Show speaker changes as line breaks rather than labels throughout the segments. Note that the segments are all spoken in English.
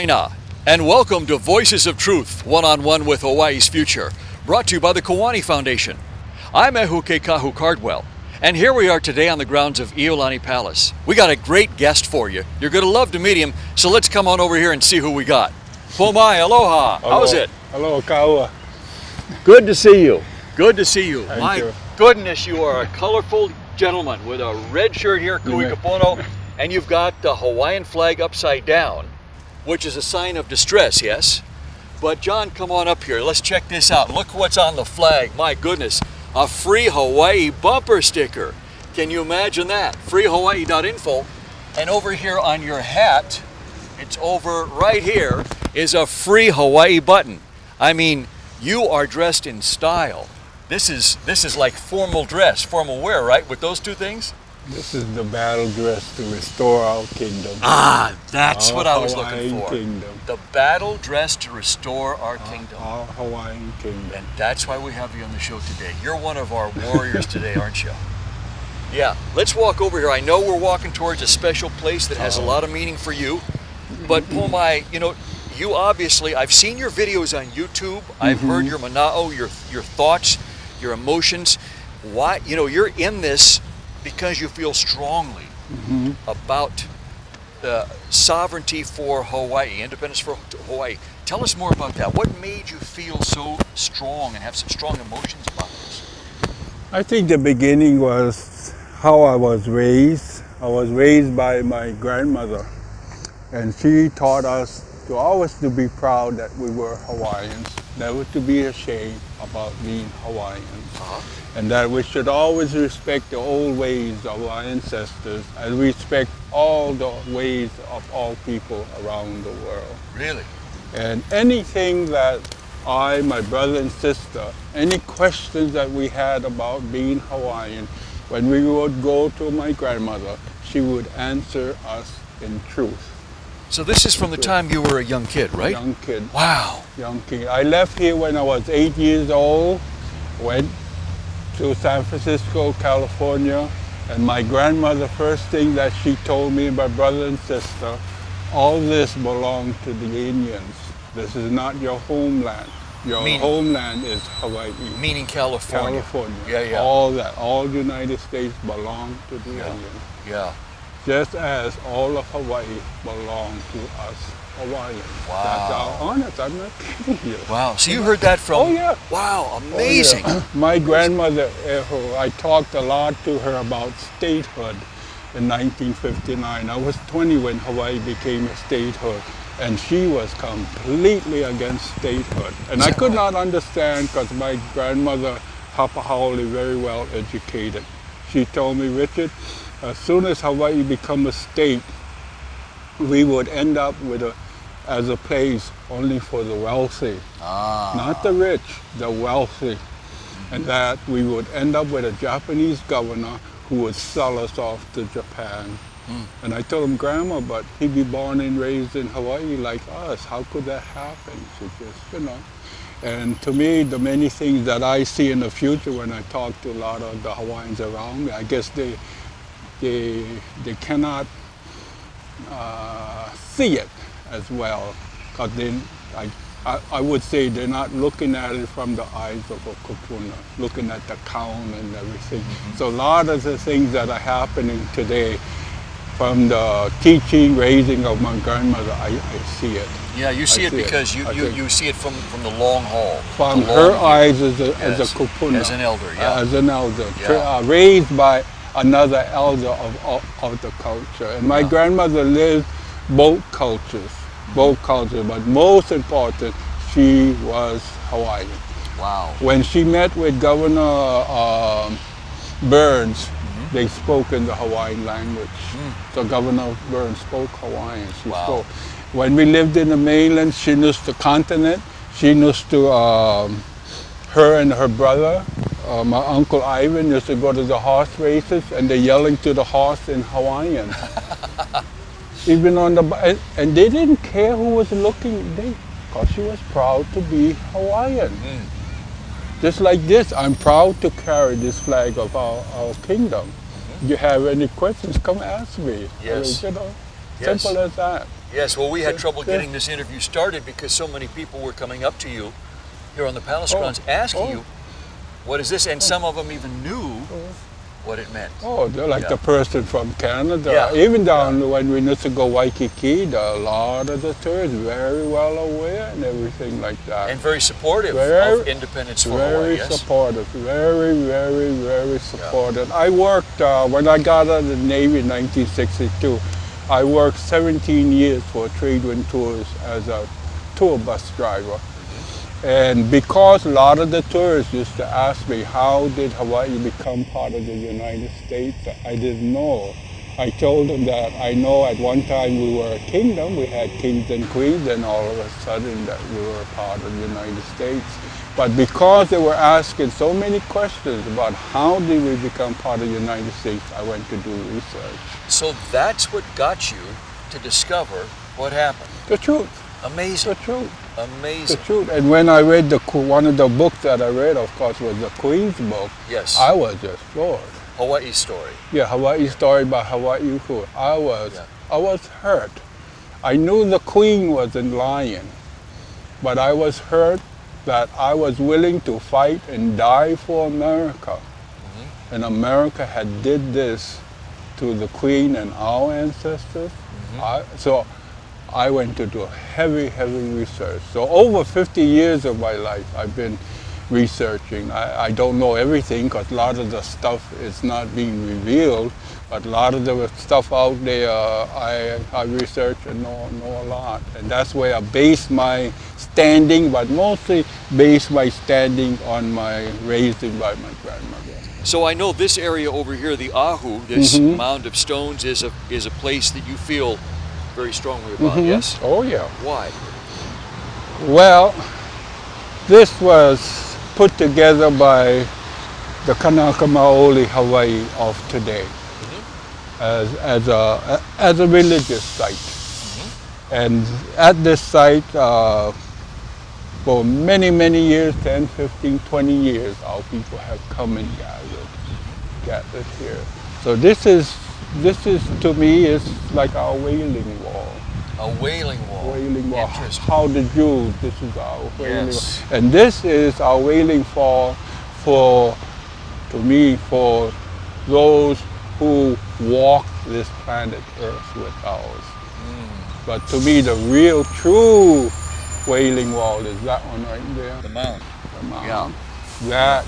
Lahaina, and welcome to Voices of Truth, one-on-one with Hawaii's future, brought to you by the Kiwani Foundation. I'm Ehuke Kahu Cardwell, and here we are today on the grounds of Iolani Palace. We got a great guest for you. You're going to love to meet him, so let's come on over here and see who we got. Pomai, aloha.
Hello.
How's it?
Hello, Kaua.
Good to see you. Good to see you.
Thank
My
you.
goodness, you are a colorful gentleman with a red shirt here, kui kapono, and you've got the Hawaiian flag upside down, which is a sign of distress, yes? But John, come on up here. Let's check this out. Look what's on the flag. My goodness, a Free Hawaii bumper sticker. Can you imagine that? freehawaii.info. And over here on your hat, it's over right here, is a Free Hawaii button. I mean, you are dressed in style. This is like formal dress, formal wear, right? With those two things?
This is the battle dress to restore our kingdom.
Ah, that's what I was
Hawaiian
looking for.
Kingdom.
The battle dress to restore our kingdom.
Our Hawaiian Kingdom.
And that's why we have you on the show today. You're one of our warriors today, aren't you? Yeah, let's walk over here. I know we're walking towards a special place that has a lot of meaning for you. But Pomai, you know, you obviously, I've seen your videos on YouTube. I've heard your mana'o, your thoughts, your emotions. Why, you know, you're in this because you feel strongly about the sovereignty for Hawaii, independence for Hawaii. Tell us more about that. What made you feel so strong and have some strong emotions about this?
I think the beginning was how I was raised. I was raised by my grandmother, and she taught us to always to be proud that we were Hawaiians, never to be ashamed about being Hawaiians. And that we should always respect the old ways of our ancestors and respect all the ways of all people around the world.
Really?
And anything that I, my brother and sister, any questions that we had about being Hawaiian, when we would go to my grandmother, she would answer us in truth.
So this is from the time you were a young kid, right?
Young kid.
Wow.
Young kid. I left here when I was 8 years old, went to San Francisco, California, and my grandmother, first thing that she told me, my brother and sister, all this belonged to the Indians. This is not your homeland. Your homeland is Hawaii.
Meaning California.
California.
Yeah, yeah.
All that, all the United States belong to the Indians.
Yeah.
Just as all of Hawaii belonged to us Hawaiians.
Wow.
That's our honors, I'm not kidding you.
Wow, so you heard that from...
Oh yeah.
Wow, amazing.
Oh, yeah. My grandmother, I talked a lot to her about statehood in 1959. I was 20 when Hawaii became a statehood, and she was completely against statehood. And I could not understand because my grandmother, Hapahaole, very well educated. She told me, Richard, as soon as Hawaii become a state, we would end up with as a place only for the wealthy, not the rich, the wealthy. And that we would end up with a Japanese governor who would sell us off to Japan. And I told him, Grandma, but he'd be born and raised in Hawaii like us. How could that happen? She just, you know. And to me, the many things that I see in the future when I talk to a lot of the Hawaiians around me, I guess they cannot see it as well, because I would say they're not looking at it from the eyes of a kupuna, looking at the count and everything. So a lot of the things that are happening today, from the teaching, raising of my grandmother, I see it.
Yeah, you see it because you see it from the long haul.
From her eyes as a kupuna.
As an elder, yeah.
As an elder,
Yeah.
raised by another elder of the culture. And my grandmother lived both cultures, but most important, she was Hawaiian.
Wow.
When she met with Governor Burns, they spoke in the Hawaiian language. So Governor Burns spoke Hawaiian. She spoke. When we lived in the mainland, she knew the continent. She knew her and her brother, my Uncle Ivan, used to go to the horse races, and they're yelling to the horse in Hawaiian. Even on the, and they didn't care who was looking, because she was proud to be Hawaiian. Just like this, I'm proud to carry this flag of our kingdom. If you have any questions, come ask me.
Yes.
You know.
Yes.
Simple as that.
Yes, well, we had trouble getting this interview started because so many people were coming up to you here on the palace grounds asking you, what is this? And some of them even knew what it meant.
Oh, they're like the person from Canada.
Yeah.
Even down when we used to go Waikiki, a lot of the tourists very well aware and everything like that.
And very supportive of independence for Hawaii, yes?
Supportive, very supportive. I worked, when I got out of the Navy in 1962, I worked 17 years for Tradewind Tours as a tour bus driver. And because a lot of the tourists used to ask me, how did Hawaii become part of the United States? I didn't know. I told them that I know at one time we were a kingdom, we had kings and queens, and all of a sudden that we were a part of the United States. But because they were asking so many questions about how did we become part of the United States, I went to do research.
So that's what got you to discover what happened.
The truth.
Amazing.
The truth.
Amazing.
The truth. And when I read one of the books that I read, of course, was the Queen's book.
Yes.
I was just floored.
Hawaii Story.
Yeah, Hawaii Story by Hawaii Ku. I was hurt. I knew the Queen wasn't lying, but I was hurt that I was willing to fight and die for America. And America had did this to the Queen and our ancestors. So I went to do heavy research. So over 50 years of my life, I've been researching. I don't know everything because a lot of the stuff is not being revealed, but a lot of the stuff out there I research and know a lot. And that's where I base my standing, but mostly base my standing on my raising by my grandmother.
So I know this area over here, the Ahu, this mound of stones, is a place that you feel very strongly about, yes?
Oh yeah.
Why?
Well, this was put together by the Kanaka Maoli Hawaii of today as a religious site. And at this site, for many years, 10, 15, 20 years, our people have come and gathered here. So this is to me is like our wailing wall.
A wailing wall.
Wailing wall.
Interesting.
How the Jews, this is our wailing
Yes.
wall. And this is our wailing wall to me, for those who walk this planet Earth with ours. But to me, the real, true wailing wall is that one right there.
The mound.
The mound.
Yeah.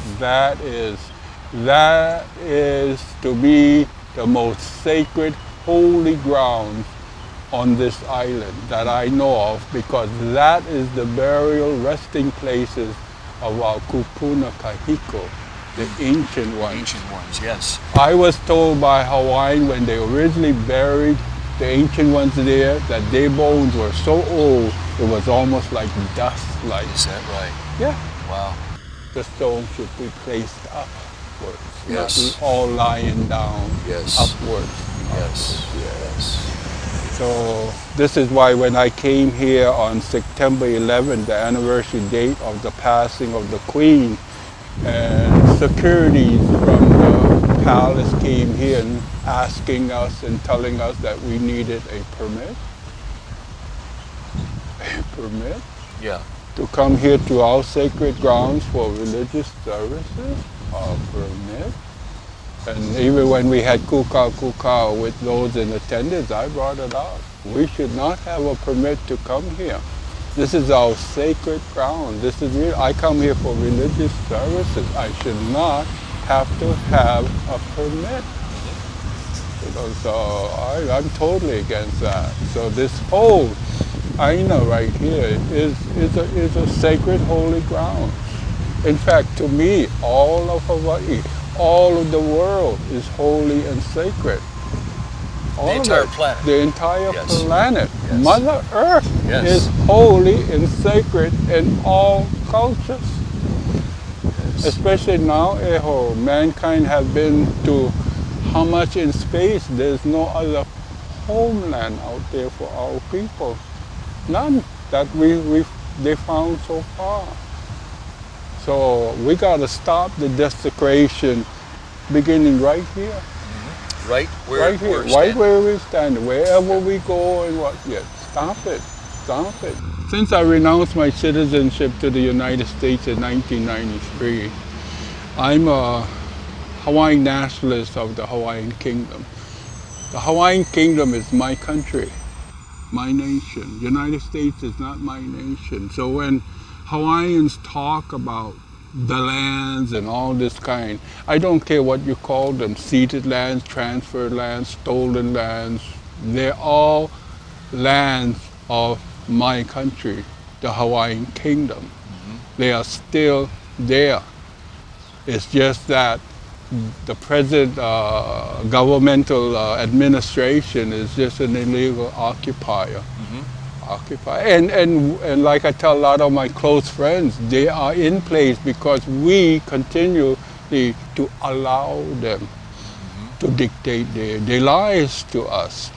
That is to me the most sacred, holy ground on this island that I know of, because that is the burial resting places of our kupuna kahiko, the ancient ones.
Ancient ones, yes.
I was told by Hawaiian when they originally buried the ancient ones there that their bones were so old it was almost like dust-like.
Is that right?
Yeah.
Wow.
The stone should be placed upwards.
Yes.
Not all lying down.
Yes.
Upwards.
Yes. Yes.
So this is why when I came here on September 11th, the anniversary date of the passing of the Queen, and securities from the palace came here and asking us and telling us that we needed a permit. A permit?
Yeah.
To come here to our sacred grounds for religious services, a permit. And even when we had kukau with those in attendance, I brought it out. We should not have a permit to come here. This is our sacred ground. This is real. I come here for religious services. I should not have to have a permit. So I'm totally against that. So this whole Aina right here is a sacred, holy ground. In fact, to me, all of Hawaii, all of the world is holy and sacred.
The entire planet.
The entire planet.
Yes.
Mother Earth is holy and sacred in all cultures. Yes. Especially now, mankind have been to how much in space. There's no other homeland out there for our people. None that they found so far. So we got to stop the desecration beginning right here.
right where
right here,
we're
right
standing.
where we're standing, wherever we go and what, yeah, stop it, stop it. Since I renounced my citizenship to the United States in 1993, I'm a Hawaiian nationalist of the Hawaiian Kingdom. The Hawaiian Kingdom is my country, my nation. United States is not my nation. So when Hawaiians talk about the lands and all this kind, I don't care what you call them, ceded lands, transferred lands, stolen lands, they're all lands of my country, the Hawaiian Kingdom. They are still there. It's just that the present governmental administration is just an illegal occupier. And like I tell a lot of my close friends, they are in place because we continue to allow them to dictate their lives to us.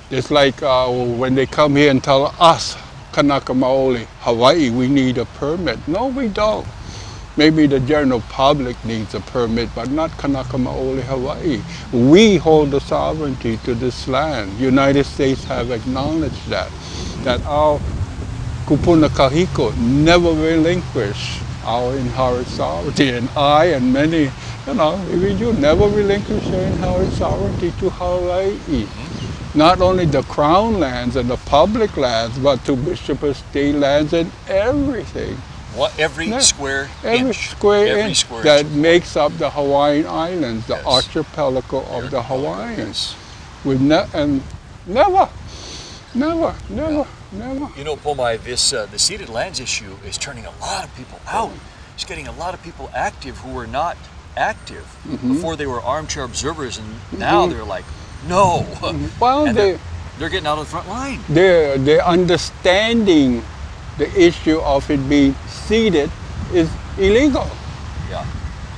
It's like when they come here and tell us, Kanaka Maoli, Hawaii, we need a permit. No, we don't. Maybe the general public needs a permit, but not Kanaka Maoli, Hawaii. We hold the sovereignty to this land. United States have acknowledged that our kupuna kahiko never relinquish our inherent sovereignty. And I and many, even you never relinquish your inherent sovereignty to Hawaii. Not only the crown lands and the public lands, but to bishop estate lands and everything.
What, every square
every
inch?
Square
every
inch
square
that
inch.
makes up the Hawaiian Islands, the
Yes.
archipelago of the Hawaiians.
Yes.
We've never.
You know, Pomai, this the ceded lands issue is turning a lot of people out. It's getting a lot of people active who were not active before. They were armchair observers, and now they're like, no.
Well,
and they're getting out of the front line.
They're understanding the issue of it being ceded is illegal.
Yeah.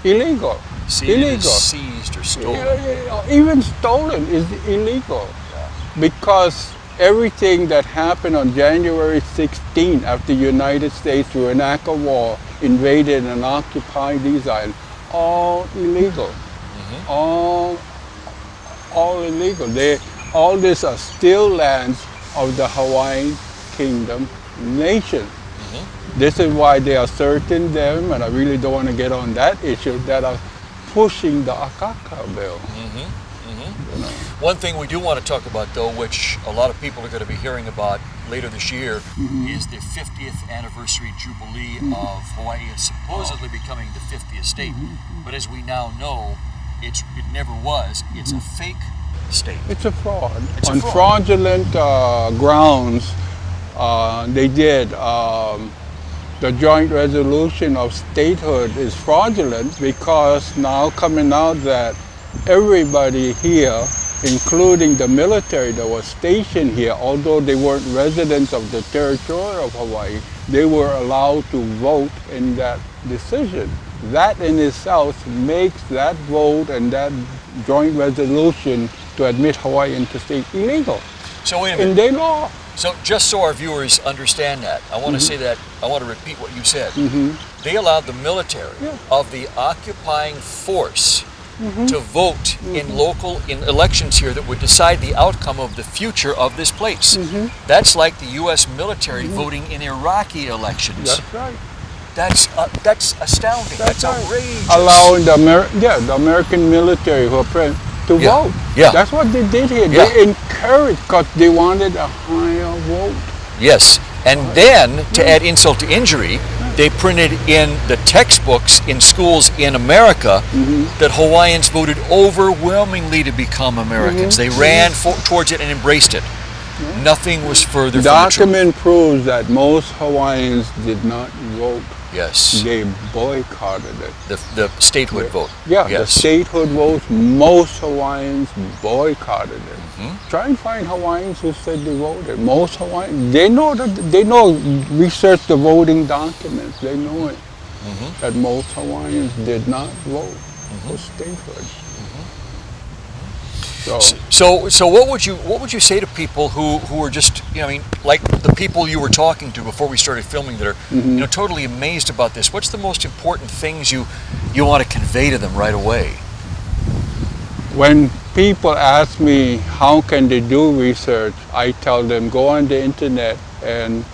Illegal.
Ceded
illegal.
is seized or stolen.
Even stolen is illegal.
Yeah.
Because everything that happened on January 16 after the United States through an act of war invaded and occupied these islands, all illegal. All illegal. All these are still lands of the Hawaiian Kingdom nation. This is why there are certain them, and I really don't want to get on that issue, that are pushing the Akaka bill.
One thing we do want to talk about, though, which a lot of people are going to be hearing about later this year, is the 50th Anniversary Jubilee of Hawaii is supposedly becoming the 50th state. But as we now know, it never was. It's a fake state.
It's a fraud.
It's
on
a fraud.
fraudulent grounds, they did. The joint resolution of statehood is fraudulent because now coming out that everybody here, including the military that was stationed here, although they weren't residents of the territory of Hawaii, they were allowed to vote in that decision. That in itself makes that vote and that joint resolution to admit Hawaii into state illegal.
So wait a minute.
In their law.
So just so our viewers understand that, I want to say that, I want to repeat what you said. They allowed the military of the occupying force to vote in elections here that would decide the outcome of the future of this place. That's like the U.S. military voting in Iraqi elections.
That's right.
That's astounding. That's outrageous.
Allowing the American military who are to vote.
Yeah.
That's what they did here.
Yeah.
They encouraged because they wanted a higher vote.
Yes. And then, to add insult to injury, they printed in the textbooks in schools in America that Hawaiians voted overwhelmingly to become Americans. They ran towards it and embraced it. Nothing was further from the truth.
Document proves that most Hawaiians did not vote.
Yes.
They boycotted it.
The statehood vote.
Yeah,
Yes.
the statehood votes, most Hawaiians boycotted it. Try and find Hawaiians who said they voted. Most Hawaiians, they know, research the voting documents, they know it. That most Hawaiians did not vote for statehood.
So what would you say to people who are just, like the people you were talking to before we started filming that are totally amazed about this? What's the most important things you want to convey to them right away?
When people ask me how can they do research, I tell them go on the internet and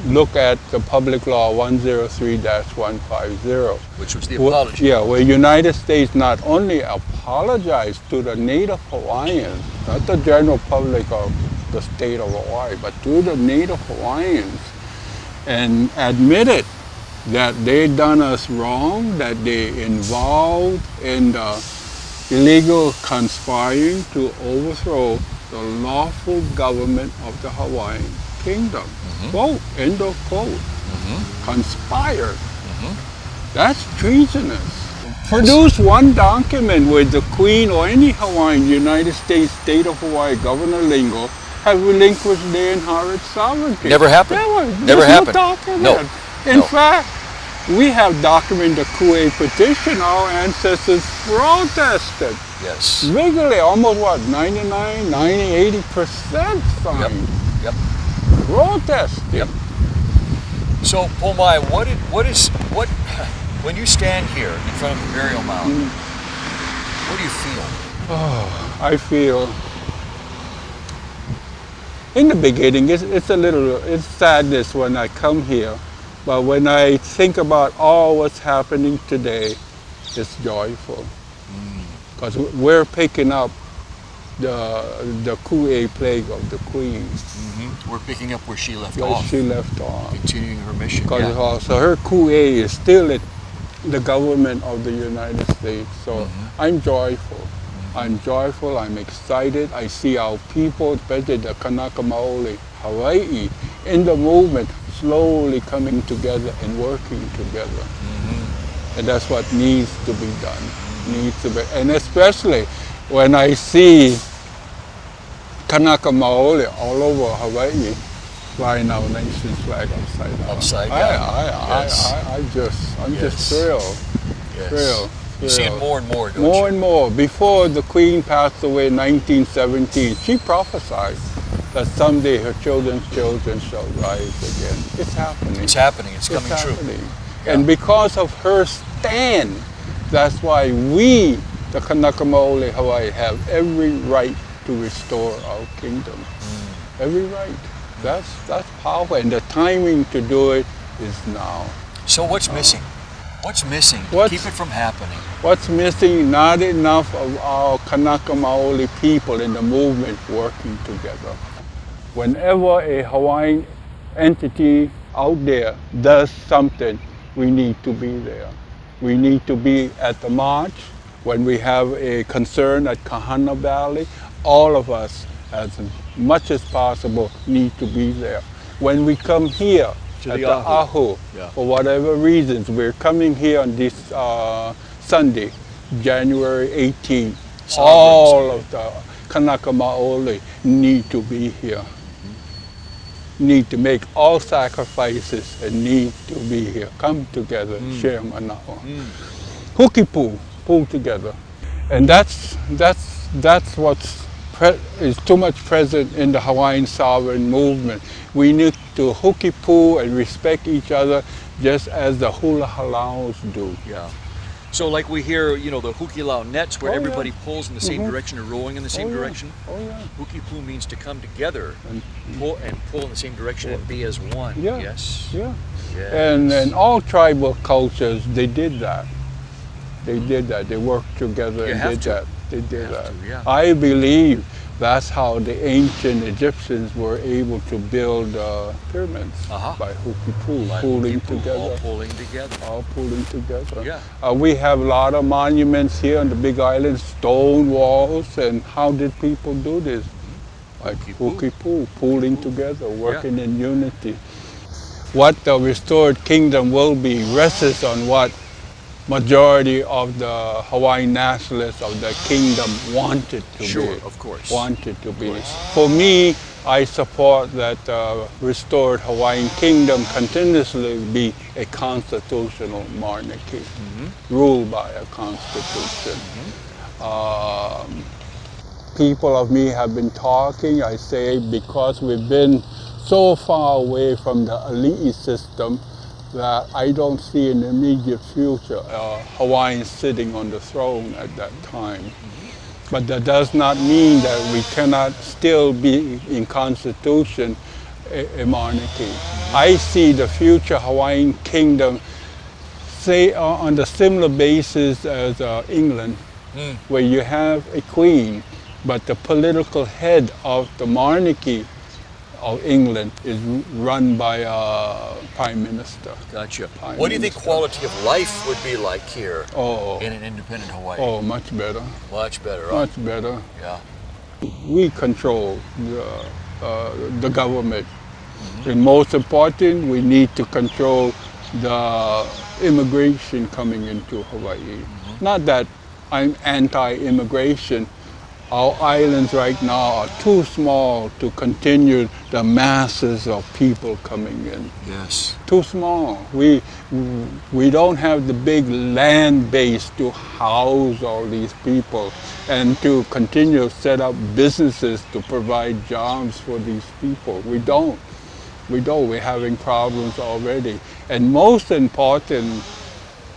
look at the Public Law 103-150.
Which was the apology.
Yeah, where United States not only apologized to the Native Hawaiians, not the general public of the state of Hawaii, but to the Native Hawaiians, and admitted that they done us wrong, that they involved in the illegal conspiring to overthrow the lawful government of the Hawaiian Kingdom. Quote, end of quote. Conspired. That's treasonous. Produce one document where the Queen or any Hawaiian United States State of Hawaii Governor Lingo have relinquished their inherent sovereignty.
Never happened. Never happened.
No. In fact, we have documented the Ku'e petition. Our ancestors protested.
Yes.
Regularly, almost what, 99, 90, 80% signed.
Yep.
Protesting.
Yep. So, Pomai, when you stand here in front of the burial mound, what do you feel?
Oh, I feel, in the beginning, it's sadness when I come here, but when I think about all what's happening today, it's joyful. Because we're picking up the Ku'e plague of the Queen.
We're picking up where she left
Where
off.
she left off.
Continuing her mission.
So her Ku'e is still the government of the United States. So I'm joyful. I'm joyful, I'm excited. I see our people, especially the Kanaka Maoli, Hawaii, in the movement, slowly coming together and working together. And that's what needs to be done. And especially when I see Kanaka Maoli all over Hawaii flying our nation's flag upside down.
Upside down.
I'm just thrilled. Thrilled.
You see it more and more, don't you?
More and more. Before the Queen passed away in 1917, she prophesied that someday her children's children shall rise again. It's happening.
It's happening. It's coming true.
Yeah. And because of her stand, that's why we, the Kanaka Maoli Hawaii, have every right to restore our kingdom. Every right. That's powerful, and the timing to do it is now.
So what's missing? What's missing to keep it from happening?
What's missing? Not enough of our Kanaka Maoli people in the movement working together. Whenever a Hawaiian entity out there does something, we need to be there. We need to be at the march. When we have a concern at Kahana Valley, all of us, as much as possible, need to be there. When we come here at the Ahu, for whatever reasons, we're coming here on this Sunday, January 18th. All of the Kanaka Maoli need to be here. Need to make all sacrifices and need to be here. Come together, share manao. Hukipu, pull together. And that's what's is too much present in the Hawaiian sovereign movement. We need to hukipu and respect each other just as the hula halaus do.
Yeah. So like we hear, you know, the hukilau nets where everybody pulls in the same direction or rowing in the same direction. Hukipu means to come together and pull in the same direction and be as one. Yes.
Yes. And all tribal cultures, they did that. They did that. They worked together and did that. They did that. I believe that's how the ancient Egyptians were able to build pyramids, by hukipu, pulling together.
All pulling together.
All pulling together. We have a lot of monuments here on the Big Island, stone walls, and how did people do this? Like hukipu, pulling together, working in unity. What the restored kingdom will be rests on what majority of the Hawaiian nationalists of the kingdom wanted to be.
Sure, of course.
Wanted to be. For me, I support that restored Hawaiian kingdom continuously be a constitutional monarchy, ruled by a constitution. People of me have been talking, I say, because we've been so far away from the Ali'i system that I don't see in the immediate future Hawaiians sitting on the throne at that time. But that does not mean that we cannot still be in Constitution a monarchy. I see the future Hawaiian Kingdom, say on the similar basis as England, where you have a queen, but the political head of the monarchy of England is run by a prime minister.
Gotcha. What do you think quality of life would be like here in an independent Hawaii?
Oh, much better.
Much better. Huh?
Much better.
Yeah.
We control the government. And most important, we need to control the immigration coming into Hawaii. Not that I'm anti-immigration. Our islands right now are too small to continue the masses of people coming in.
Yes.
Too small. We don't have the big land base to house all these people and to continue to set up businesses to provide jobs for these people. We don't. We're having problems already. And most important,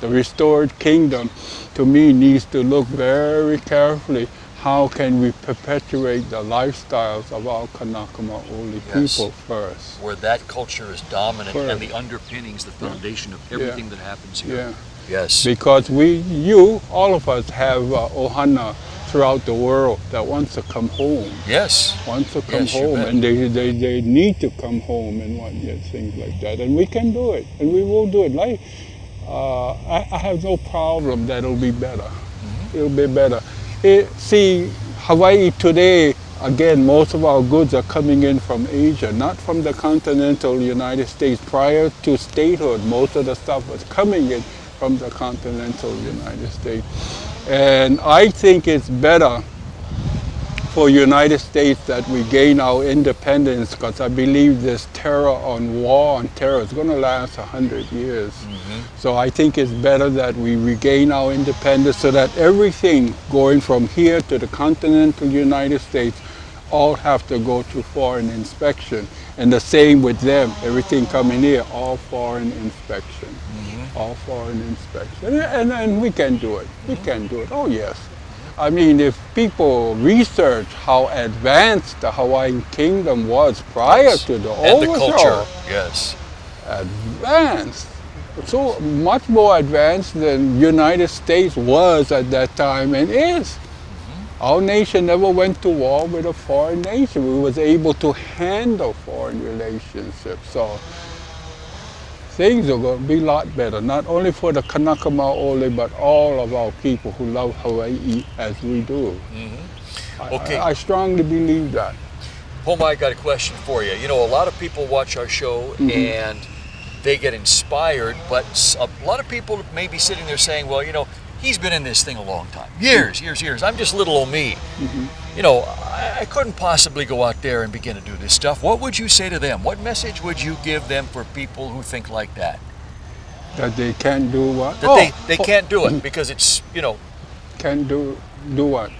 the restored kingdom, to me, needs to look very carefully. How can we perpetuate the lifestyles of our Kanaka Maoli people first?
Where that culture is dominant and the underpinnings, the foundation of everything that happens here. Yes.
Because all of us have ohana throughout the world that wants to come home.
Yes.
Wants to come home, and they need to come home and things like that. And we can do it, and we will do it. Like, I have no problem that it'll be better. It'll be better. See, Hawaii today, again, most of our goods are coming in from Asia, not from the continental United States. Prior to statehood, most of the stuff was coming in from the continental United States. And I think it's better for United States that we gain our independence, because I believe this war on terror is going to last 100 years. So I think it's better that we regain our independence so that everything going from here to the continental United States all have to go through foreign inspection. And the same with them, everything coming here, all foreign inspection. All foreign inspection. And we can do it. We can do it. Oh, yes. I mean, if people research how advanced the Hawaiian Kingdom was prior to the overthrow.
And the culture, yes.
Advanced. So much more advanced than United States was at that time and is. Our nation never went to war with a foreign nation. We was able to handle foreign relationships. So things are going to be a lot better, not only for the Kanaka Maoli, but all of our people who love Hawaii as we do.
Okay.
I strongly believe that.
Poma, I got a question for you. You know, a lot of people watch our show and they get inspired, but a lot of people may be sitting there saying, well, you know, he's been in this thing a long time. Years. I'm just little old me. You know, I couldn't possibly go out there and begin to do this stuff. What would you say to them? What message would you give them for people who think like that?
That they can't do what?
That they can't do it because it's, you know.
Can't do what?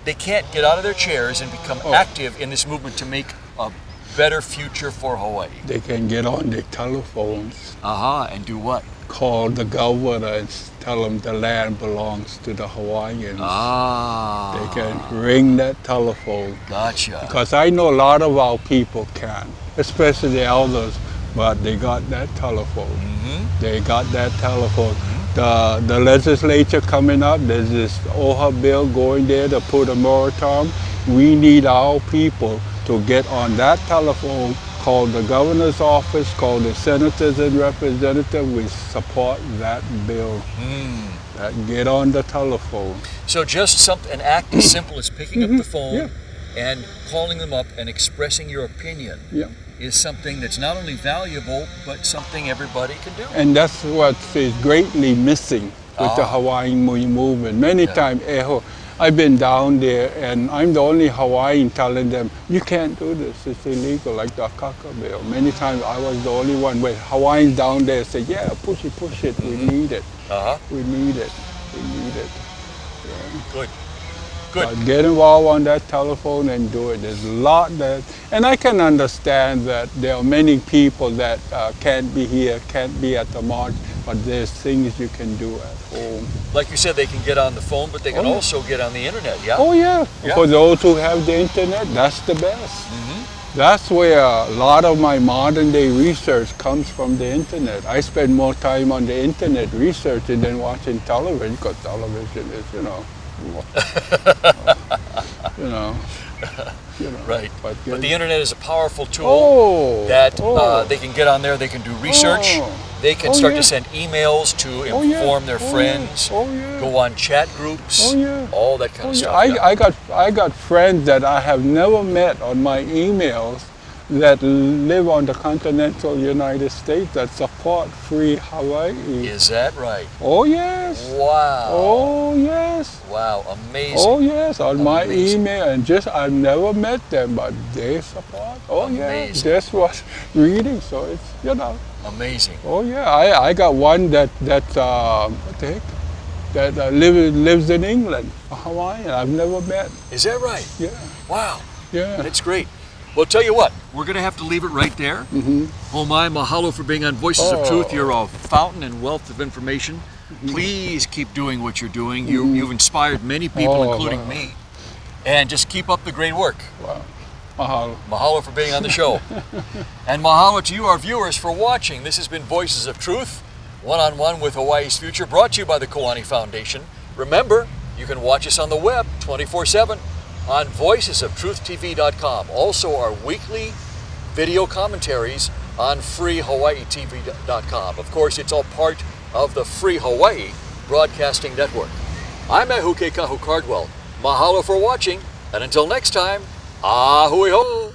They can't get out of their chairs and become active in this movement to make a better future for Hawaii.
They can get on their telephones.
And do what?
Call the governor and tell them the land belongs to the Hawaiians. They can ring that telephone.
Gotcha.
Because I know a lot of our people can, especially the elders, but they got that telephone. They got that telephone. The legislature coming up, there's this OHA bill going there to put a moratorium. We need our people to get on that telephone, call the governor's office, call the senators and representatives. We support that bill. Get on the telephone.
So just an act as simple as picking up the phone and calling them up and expressing your opinion is something that's not only valuable, but something everybody can do.
And that's what is greatly missing with the Hawaiian movement. Many times, I've been down there and I'm the only Hawaiian telling them, you can't do this, it's illegal, like the Akaka bill. Many times I was the only one where Hawaiians down there say, yeah, push it, we need it. We need it.
Good.
But get involved on that telephone and do it. There's a lot that, and I can understand that there are many people that can't be here, can't be at the march. but there's things you can do at home.
Like you said, they can get on the phone, but they can also get on the internet, yeah?
Oh yeah.
Yeah.
For those who have the internet, that's the best.
Mm-hmm.
That's where a lot of my modern day research comes from, the internet. I spend more time on the internet researching than watching television, because television is, you know,
Right.
But
the internet is a powerful tool that they can get on there, they can do research, they can start to send emails to inform their friends, go on chat groups, all that kind of stuff.
I got friends that I have never met on my emails that live on the continental United States that support free Hawaii.
Is that right?
Oh yes.
Wow.
Oh yes.
Wow, amazing.
Oh yes, on my email, and I've never met them, but they support. Oh yeah, just was reading, so it's, you know.
Amazing.
Oh yeah, I got one that what the heck, that lives in England, a Hawaiian. I've never met.
Is that right?
Yeah.
Wow.
Yeah.
That's great. Well, tell you what, we're going to have to leave it right there.
Mm-hmm.
Oh my, mahalo for being on Voices of Truth. You're a fountain and wealth of information. Please keep doing what you're doing. You've inspired many people, including me. And just keep up the great work.
Wow. Mahalo.
Mahalo for being on the show. And mahalo to you, our viewers, for watching. This has been Voices of Truth, one-on-one with Hawaii's Future, brought to you by the Kalani Foundation. Remember, you can watch us on the web 24/7 on voicesoftruthtv.com. Also, our weekly video commentaries on freehawaiitv.com. Of course, it's all part of the Free Hawaii Broadcasting Network. I'm Ehuke Kahu Cardwell. Mahalo for watching, and until next time, ahui ho!